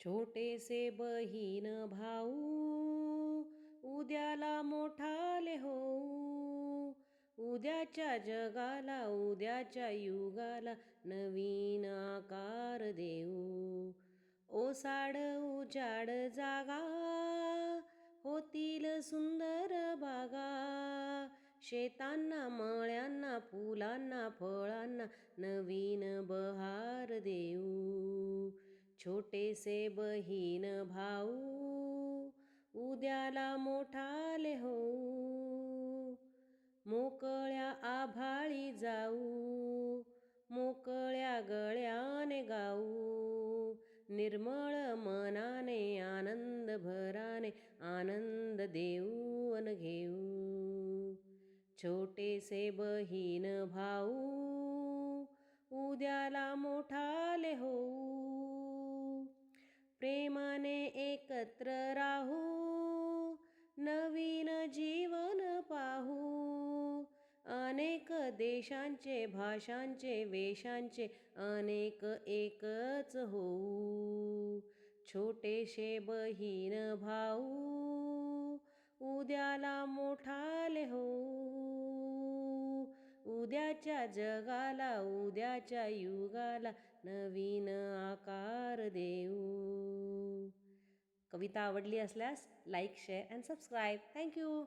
छोटेसे बहीण भाऊ उद्याला मोठाले होऊ. उद्याच्या जगाला उद्याच्या युगाला नवीन आकार देऊ. ओसाड उजाड जागा होतील सुंदर बागा. शेतांना मळ्यांना फुलांना फळांना नवीन बहार देऊ. छोटेसे बहीण भाऊ उद्याला मोठाले होऊ. मोकळ्या आभाळी जाऊ मोकळ्या गळ्याने गाऊ. निर्मळ मनाने आनंद भराने आनंद देऊ अन घेऊ. छोटेसे बहीण भाऊ उद्याला मोठाले होऊ. प्रेमाने एकत्र राहू नवीन जीवन पाहू. अनेक देशांचे भाषांचे वेशांचे अनेक एकच होऊ. छोटेसे बहीण भाऊ उद्याला मोठाले होऊ. उद्याच्या जगाला उद्याच्या युगाला नवीन आकार देऊ. कविता आवडली असल्यास like share and subscribe. Thank you.